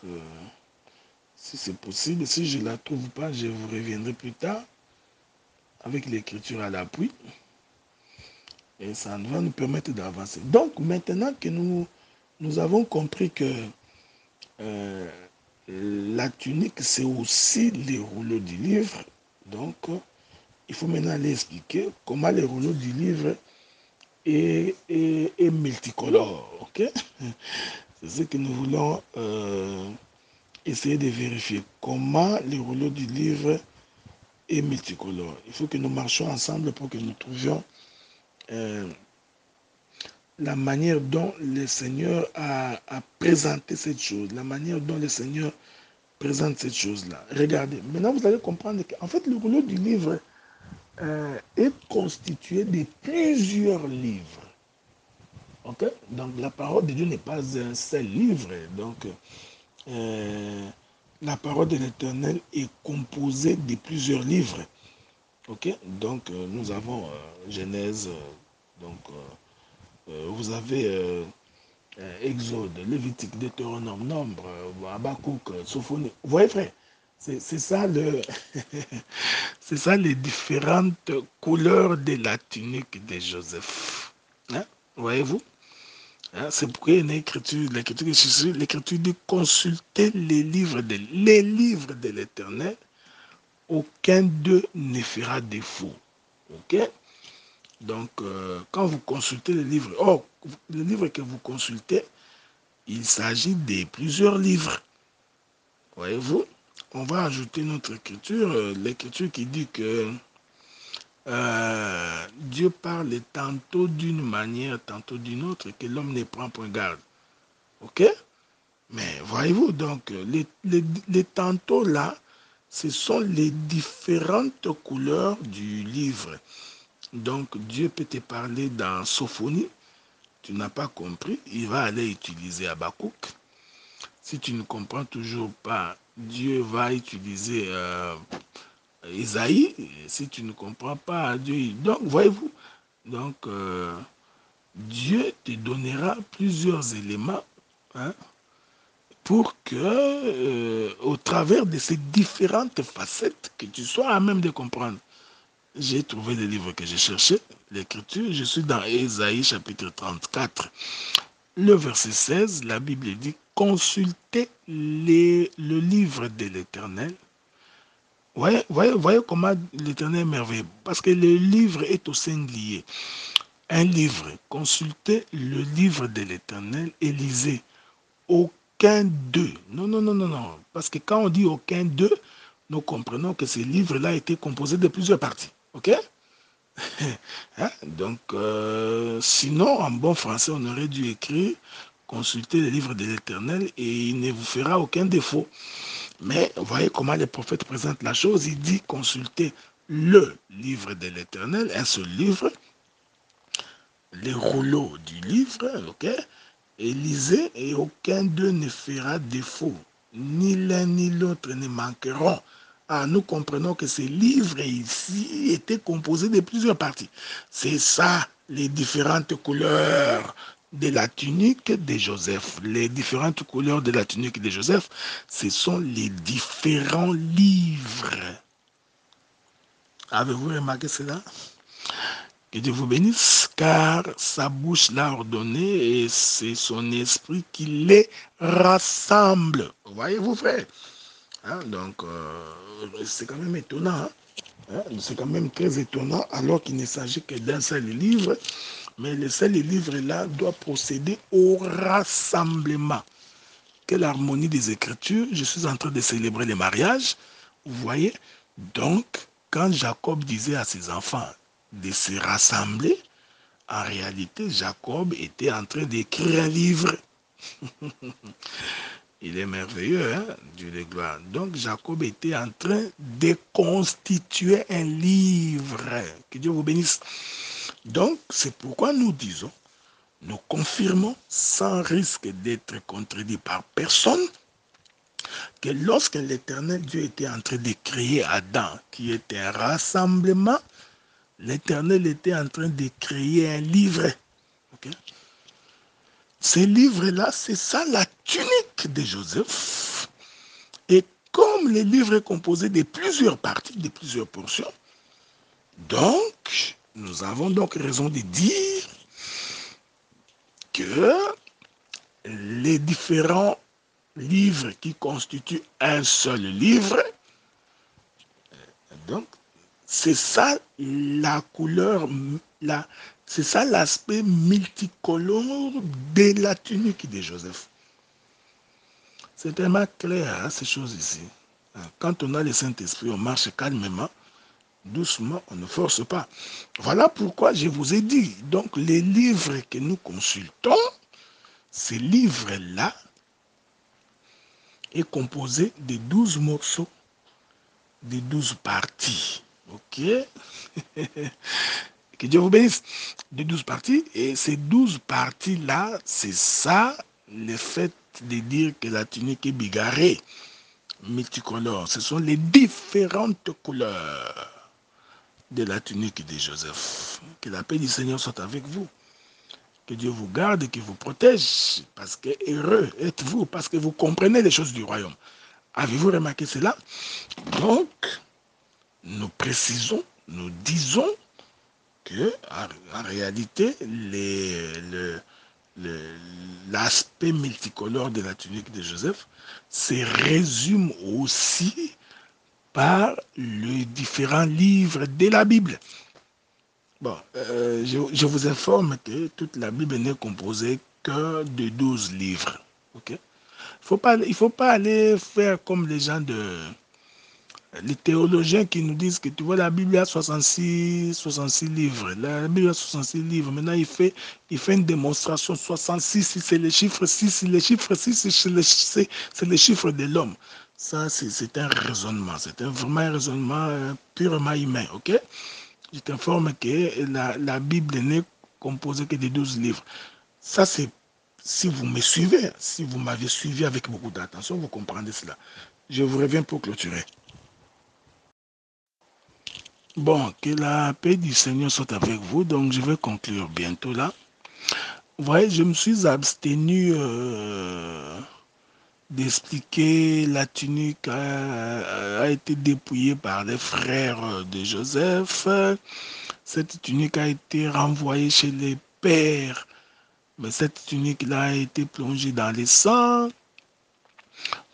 si c'est possible, si je ne la trouve pas, je vous reviendrai plus tard avec l'écriture à l'appui. Et ça va nous permettre d'avancer. Donc, maintenant que nous avons compris que la tunique, c'est aussi les rouleaux du livre. Donc, il faut maintenant aller expliquer comment les rouleaux du livre est multicolore. Ok? C'est ce que nous voulons essayer de vérifier. Comment les rouleaux du livre est multicolore. Il faut que nous marchions ensemble pour que nous trouvions la manière dont le Seigneur a présenté cette chose, la manière dont le Seigneur présente cette chose-là. Regardez, maintenant vous allez comprendre qu'en fait le rouleau du livre est constitué de plusieurs livres. Okay? Donc la parole de Dieu n'est pas un seul livre. Donc la parole de l'Éternel est composée de plusieurs livres. Okay? Donc nous avons Genèse, donc vous avez Exode, Lévitique, Deutéronome, Nombre, Habakkuk, Sophonie. Vous voyez, frère, c'est ça c'est ça les différentes couleurs de la tunique de Joseph. Hein? Voyez-vous? Hein? C'est pourquoi il y a une écriture, l'écriture dit consulter les livres de l'Éternel, aucun d'eux ne fera défaut. Ok? Donc, quand vous consultez les livres, le livre que vous consultez, il s'agit de plusieurs livres. Voyez-vous? On va ajouter notre écriture, l'écriture qui dit que Dieu parle tantôt d'une manière, tantôt d'une autre, et que l'homme ne prend point garde. Ok? Mais voyez-vous, donc, les tantôt là, ce sont les différentes couleurs du livre. Donc, Dieu peut te parler dans Sophonie. Tu n'as pas compris, il va aller utiliser Habakkuk. Si tu ne comprends toujours pas, Dieu va utiliser Isaïe. Si tu ne comprends pas, Dieu... Donc, voyez-vous, donc, Dieu te donnera plusieurs éléments hein, pour que, au travers de ces différentes facettes, que tu sois à même de comprendre. J'ai trouvé le livre que j'ai cherché, l'écriture. Je suis dans Ésaïe chapitre 34. Le verset 16, la Bible dit « Consultez le livre de l'Éternel ». Voyez comment l'Éternel est merveilleux. Parce que le livre est au singulier. Un livre. Consultez le livre de l'Éternel et lisez. Aucun d'eux. Non, non, non, non, non. Parce que quand on dit aucun d'eux, nous comprenons que ce livre-là a été composé de plusieurs parties. OK? Hein? Donc, sinon, en bon français, on aurait dû écrire consultez le livre de l'Éternel et il ne vous fera aucun défaut. Mais voyez comment les prophètes présentent la chose. Il dit consultez le livre de l'Éternel, un seul livre, les rouleaux du livre, ok, et lisez et aucun d'eux ne fera défaut. Ni l'un ni l'autre ne manqueront. Ah, nous comprenons que ces livres ici étaient composés de plusieurs parties. C'est ça, les différentes couleurs de la tunique de Joseph. Les différentes couleurs de la tunique de Joseph, ce sont les différents livres. Avez-vous remarqué cela? Que Dieu vous bénisse, car sa bouche l'a ordonné et c'est son esprit qui les rassemble. Voyez-vous, frère? Hein, donc, c'est quand même étonnant. Hein? C'est quand même très étonnant, alors qu'il ne s'agit que d'un seul livre. Mais le seul livre-là doit procéder au rassemblement. Quelle harmonie des Écritures. Je suis en train de célébrer le mariage. Vous voyez? Donc, quand Jacob disait à ses enfants de se rassembler, en réalité, Jacob était en train d'écrire un livre. Il est merveilleux, hein? Dieu de gloire. Donc, Jacob était en train de constituer un livre. Que Dieu vous bénisse. Donc, c'est pourquoi nous disons, nous confirmons, sans risque d'être contredit par personne, que lorsque l'Éternel Dieu était en train de créer Adam, qui était un rassemblement, l'Éternel était en train de créer un livre. Okay? Ces livres-là, c'est ça la tunique de Joseph. Et comme le livre est composé de plusieurs parties, de plusieurs portions, donc, nous avons donc raison de dire que les différents livres qui constituent un seul livre, donc, c'est ça la couleur, c'est ça l'aspect multicolore de la tunique de Joseph. C'est tellement clair, hein, ces choses ici. Quand on a le Saint-Esprit, on marche calmement, doucement, on ne force pas. Voilà pourquoi je vous ai dit, donc les livres que nous consultons, ces livres-là est composé de 12 morceaux, de 12 parties. Ok? Que Dieu vous bénisse. De 12 parties. Et ces 12 parties-là, c'est ça le fait de dire que la tunique est bigarrée, multicolore. Ce sont les différentes couleurs de la tunique de Joseph. Que la paix du Seigneur soit avec vous. Que Dieu vous garde et qu'il vous protège. Parce que heureux êtes-vous, parce que vous comprenez les choses du royaume. Avez-vous remarqué cela? Donc, nous précisons, nous disons que, en réalité, l'aspect multicolore de la tunique de Joseph se résume aussi par les différents livres de la Bible. Bon, je vous informe que toute la Bible n'est composée que de 12 livres. Okay? Il ne faut pas aller faire comme les gens les théologiens qui nous disent que tu vois la Bible a 66 livres. La Bible a 66 livres. Maintenant, il fait une démonstration. 66, c'est le chiffre 6. Le chiffre 6, c'est le chiffre de l'homme. Ça, c'est un raisonnement. C'est vraiment un raisonnement purement humain. Ok? Je t'informe que la Bible n'est composée que de 12 livres. Ça, c'est si vous me suivez, si vous m'avez suivi avec beaucoup d'attention, vous comprendrez cela. Je vous reviens pour clôturer. Bon, que la paix du Seigneur soit avec vous. Donc, je vais conclure bientôt là. Vous voyez, je me suis abstenu d'expliquer la tunique a été dépouillée par les frères de Joseph. Cette tunique a été renvoyée chez les pères. Mais cette tunique-là a été plongée dans les sangs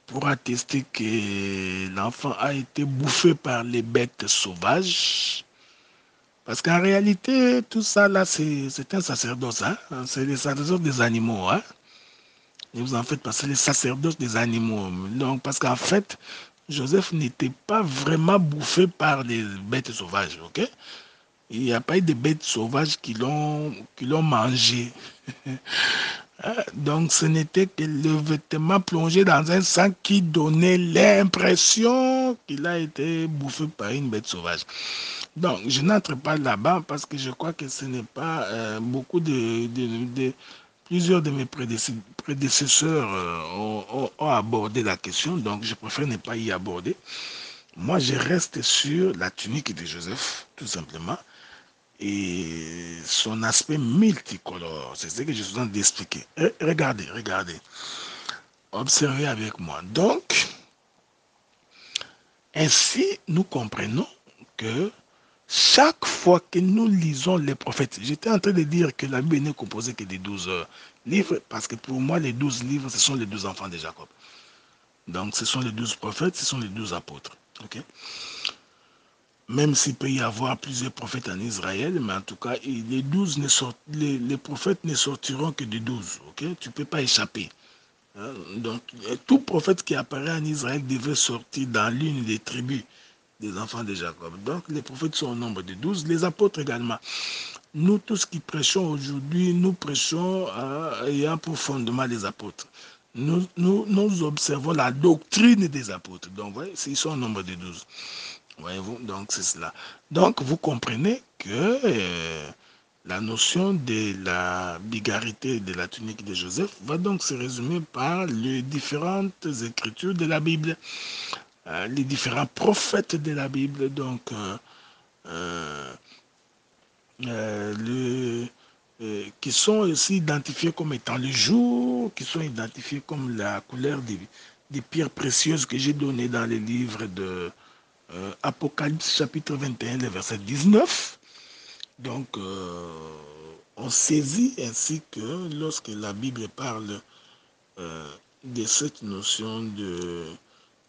pour attester que l'enfant a été bouffé par les bêtes sauvages. Parce qu'en réalité, tout ça là, c'est un sacerdoce. Hein? C'est le sacerdoce des animaux. Hein? Et vous en faites pas, c'est le sacerdoce des animaux. Donc, parce qu'en fait, Joseph n'était pas vraiment bouffé par les bêtes sauvages. Ok? Il n'y a pas eu de bêtes sauvages qui l'ont mangé. Donc, ce n'était que le vêtement plongé dans un sang qui donnait l'impression qu'il a été bouffé par une bête sauvage. Donc, je n'entre pas là-bas parce que je crois que ce n'est pas beaucoup plusieurs de mes prédécesseurs ont abordé la question, donc je préfère ne pas y aborder. Moi, je reste sur la tunique de Joseph, tout simplement, et son aspect multicolore. C'est ce que je suis en train d'expliquer. Regardez. Observez avec moi. Donc, ainsi, nous comprenons que chaque fois que nous lisons les prophètes, j'étais en train de dire que la Bible n'est composée que de 12 livres, parce que pour moi, les 12 livres, ce sont les 12 enfants de Jacob. Donc, ce sont les 12 prophètes, ce sont les 12 apôtres. Okay? Même s'il peut y avoir plusieurs prophètes en Israël, mais en tout cas, les prophètes ne sortiront que de 12. Okay? Tu ne peux pas échapper. Donc, tout prophète qui apparaît en Israël devait sortir dans l'une des tribus des enfants de Jacob. Donc, les prophètes sont au nombre de 12, les apôtres également. Nous, tous qui prêchons aujourd'hui, nous prêchons ayant pour fondement les apôtres. Nous observons la doctrine des apôtres. Donc, voyez, ils sont au nombre de 12. Voyez-vous, donc c'est cela. Donc, vous comprenez que La notion de la bigarité de la tunique de Joseph va donc se résumer par les différentes écritures de la Bible, les différents prophètes de la Bible, donc qui sont aussi identifiés comme étant le jour, qui sont identifiés comme la couleur des pierres précieuses que j'ai données dans les livres de Apocalypse chapitre 21, le verset 19. Donc, on saisit ainsi que lorsque la Bible parle de cette notion de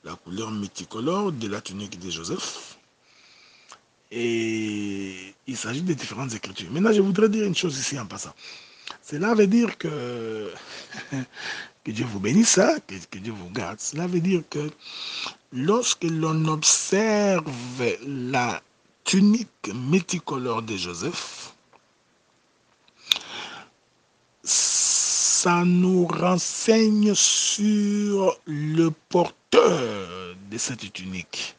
la couleur multicolore de la tunique de Joseph, et il s'agit de différentes écritures. Maintenant, je voudrais dire une chose ici en passant. Cela veut dire que, que Dieu vous bénisse, hein, que Dieu vous garde. Cela veut dire que lorsque l'on observe la tunique multicolore de Joseph, ça nous renseigne sur le porteur de cette tunique.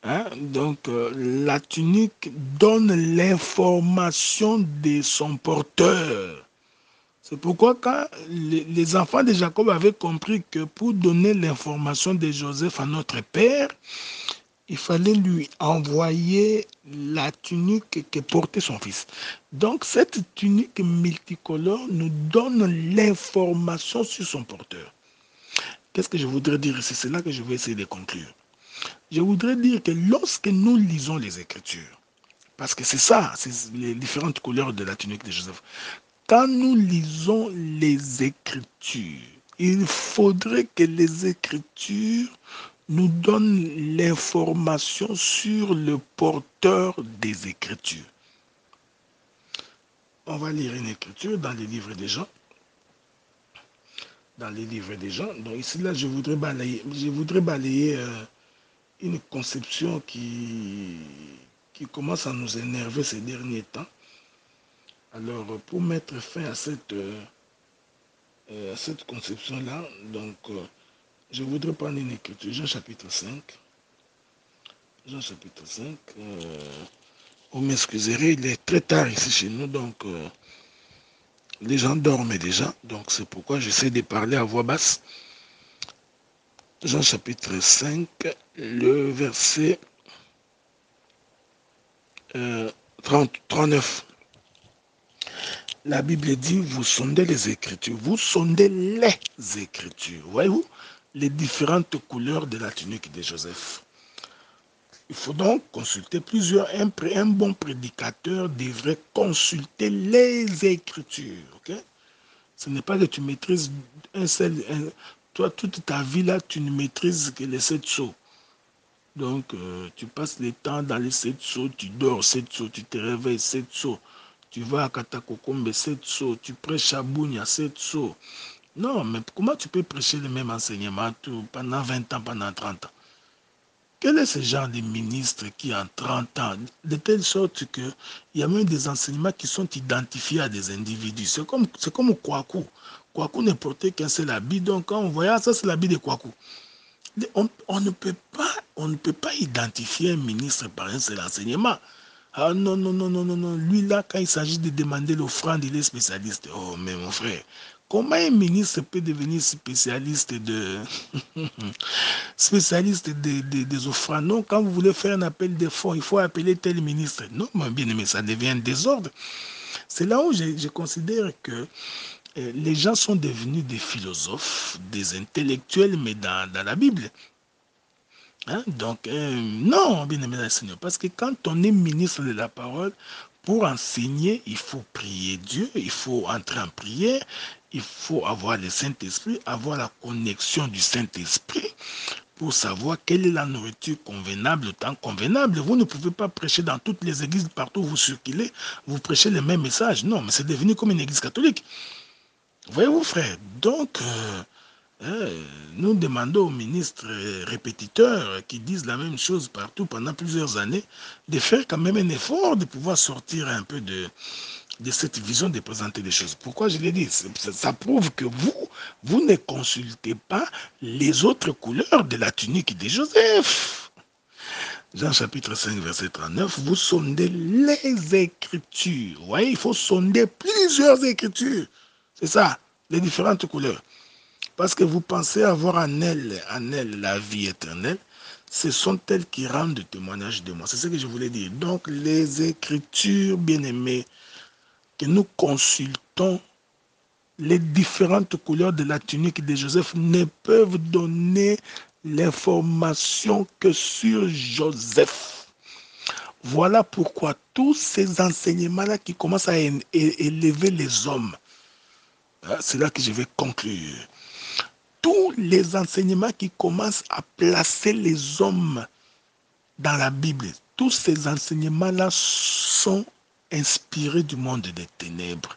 Hein? Donc, la tunique donne l'information de son porteur. C'est pourquoi quand les enfants de Jacob avaient compris que pour donner l'information de Joseph à notre père, il fallait lui envoyer la tunique que portait son fils. Donc, cette tunique multicolore nous donne l'information sur son porteur. Qu'est-ce que je voudrais dire ici? C'est là que je vais essayer de conclure. Je voudrais dire que lorsque nous lisons les Écritures, parce que c'est ça, c'est les différentes couleurs de la tunique de Joseph, quand nous lisons les Écritures, il faudrait que les Écritures nous donnent l'information sur le porteur des Écritures. On va lire une Écriture dans les livres des gens. Dans les livres des gens. Donc ici, là, je voudrais balayer une conception qui commence à nous énerver ces derniers temps. Alors, pour mettre fin à cette conception-là, donc, je voudrais prendre une écriture, Jean chapitre 5. Jean chapitre 5. Vous m'excuserez, il est très tard ici chez nous, donc les gens dorment déjà, donc c'est pourquoi j'essaie de parler à voix basse. Jean chapitre 5, le verset 39. La Bible dit, vous sondez les Écritures, vous sondez les Écritures. Voyez-vous, les différentes couleurs de la tunique de Joseph. Il faut donc consulter plusieurs. Un bon prédicateur devrait consulter les Écritures. Okay? Ce n'est pas que tu maîtrises toi, toute ta vie là, tu ne maîtrises que les 7 sceaux. Donc, tu passes le temps dans les 7 sceaux, tu dors 7 sceaux, tu te réveilles 7 sceaux. Tu vas à Katakokombe, 7 sceaux. Tu prêches à Bounia, 7 sceaux. Non, mais comment tu peux prêcher le même enseignement pendant 20 ans, pendant 30 ans? Quel est ce genre de ministre qui, en 30 ans, de telle sorte qu'il y a même des enseignements qui sont identifiés à des individus? C'est comme Kouakou. Kouakou ne portait qu'un seul habit, donc quand on voyait ça, c'est l'habit de Kouakou. On ne peut pas identifier un ministre par un seul enseignement. Ah non, non, non, non, non, non. Lui là, quand il s'agit de demander l'offrande, il est spécialiste. Oh, mais mon frère, comment un ministre peut devenir spécialiste spécialiste des offrandes? Non, quand vous voulez faire un appel de fonds, il faut appeler tel ministre. Non, mon bien-aimé, ça devient un désordre. C'est là où je considère que les gens sont devenus des philosophes, des intellectuels, mais dans la Bible. Hein? Donc, non, bien aimé le Seigneur, parce que quand on est ministre de la parole, pour enseigner, il faut prier Dieu, il faut entrer en prière, il faut avoir le Saint-Esprit, avoir la connexion du Saint-Esprit pour savoir quelle est la nourriture convenable, le temps convenable. Vous ne pouvez pas prêcher dans toutes les églises, partout où vous circulez, vous prêchez les mêmes messages. Non, mais c'est devenu comme une église catholique. Voyez-vous, frère, donc, nous demandons aux ministres répétiteurs qui disent la même chose partout pendant plusieurs années de faire quand même un effort de pouvoir sortir un peu de cette vision de présenter les choses. Pourquoi je l'ai dit? Ça prouve que vous ne consultez pas les autres couleurs de la tunique de Joseph. Jean chapitre 5, verset 39, vous sondez les Écritures. Vous voyez, il faut sonder plusieurs Écritures. C'est ça, les différentes couleurs. Parce que vous pensez avoir en elles la vie éternelle. Ce sont elles qui rendent témoignage de moi. C'est ce que je voulais dire. Donc, les Écritures, bien-aimées, que nous consultons, les différentes couleurs de la tunique de Joseph ne peuvent donner l'information que sur Joseph. Voilà pourquoi tous ces enseignements-là qui commencent à élever les hommes, c'est là que je vais conclure. Tous les enseignements qui commencent à placer les hommes dans la Bible, tous ces enseignements-là sont inspirés du monde des ténèbres.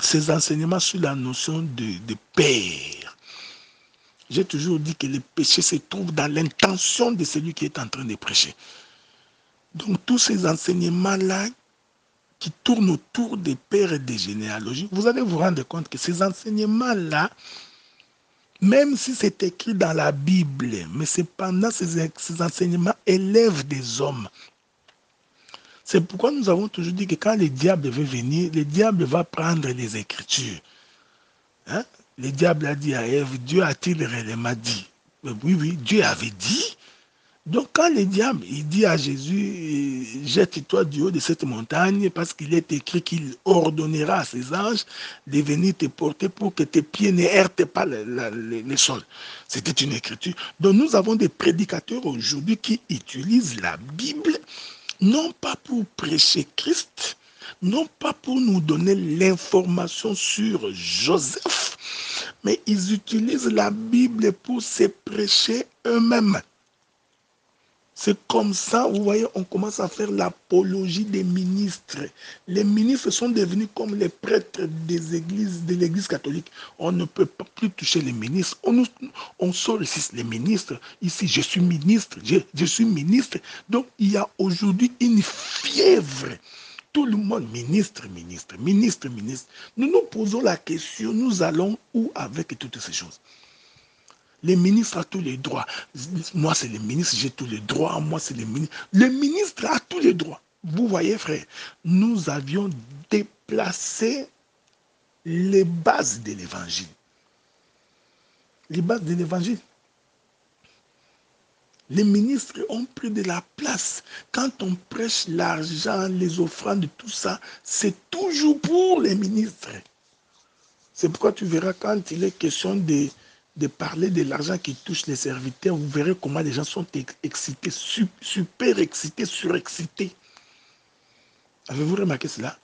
Ces enseignements sur la notion de père. J'ai toujours dit que le péché se trouve dans l'intention de celui qui est en train de prêcher. Donc tous ces enseignements-là qui tournent autour des pères et des généalogies, vous allez vous rendre compte que ces enseignements-là, même si c'est écrit dans la Bible, mais cependant ces enseignements élèvent des hommes. C'est pourquoi nous avons toujours dit que quand le diable veut venir, le diable va prendre les Écritures. Hein? Le diable a dit à Ève, Dieu a-t-il réellement dit? Mais oui, Dieu avait dit. Donc quand le diable il dit à Jésus, jette-toi du haut de cette montagne, parce qu'il est écrit qu'il ordonnera à ses anges de venir te porter pour que tes pieds ne heurtent pas le sol. C'était une écriture. Donc nous avons des prédicateurs aujourd'hui qui utilisent la Bible, non pas pour prêcher Christ, non pas pour nous donner l'information sur Joseph, mais ils utilisent la Bible pour se prêcher eux-mêmes. C'est comme ça, vous voyez, on commence à faire l'apologie des ministres. Les ministres sont devenus comme les prêtres des églises, de l'église catholique. On ne peut pas plus toucher les ministres. On sort ici les ministres. Ici, je suis ministre, je suis ministre. Donc, il y a aujourd'hui une fièvre. Tout le monde, ministre. Nous nous posons la question, nous allons où avec toutes ces choses? Les ministres ont tous les droits. Moi, c'est le ministre, j'ai tous les droits. Moi, c'est le ministre. Le ministre a tous les droits. Vous voyez, frère, nous avions déplacé les bases de l'évangile. Les bases de l'évangile. Les ministres ont pris de la place. Quand on prêche l'argent, les offrandes, tout ça, c'est toujours pour les ministres. C'est pourquoi tu verras quand il est question de parler de l'argent qui touche les serviteurs, vous verrez comment les gens sont excités, super excités, surexcités. Avez-vous remarqué cela?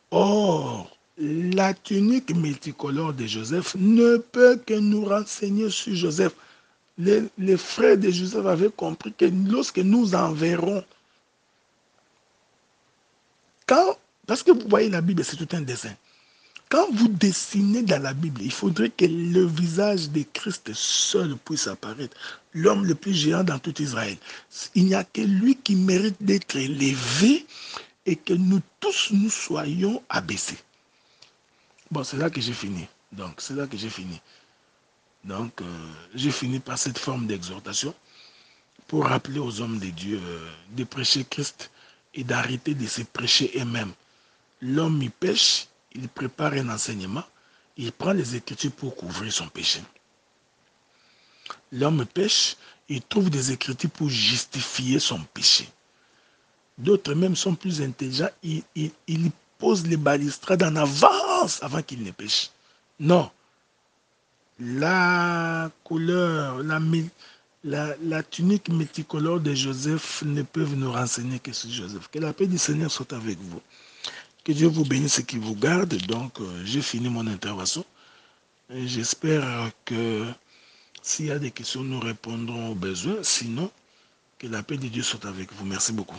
Or, la tunique multicolore de Joseph ne peut que nous renseigner sur Joseph. Les frères de Joseph avaient compris que lorsque nous enverrons, parce que vous voyez la Bible, c'est tout un dessin. Quand vous dessinez dans la Bible, il faudrait que le visage de Christ seul puisse apparaître. L'homme le plus géant dans tout Israël. Il n'y a que lui qui mérite d'être élevé et que nous tous nous soyons abaissés. Bon, c'est là que j'ai fini. Donc, j'ai fini par cette forme d'exhortation pour rappeler aux hommes de Dieu de prêcher Christ et d'arrêter de se prêcher eux-mêmes. L'homme, il pêche. Il prépare un enseignement, il prend les Écritures pour couvrir son péché. L'homme pêche, il trouve des Écritures pour justifier son péché. D'autres même sont plus intelligents, ils posent les balustrades en avance avant qu'ils ne pêchent. Non. La couleur, la tunique multicolore de Joseph ne peuvent nous renseigner que sur Joseph. Que la paix du Seigneur soit avec vous. Que Dieu vous bénisse et qu'il vous garde. Donc, j'ai fini mon intervention. J'espère que s'il y a des questions, nous répondrons aux besoins. Sinon, que la paix de Dieu soit avec vous. Merci beaucoup.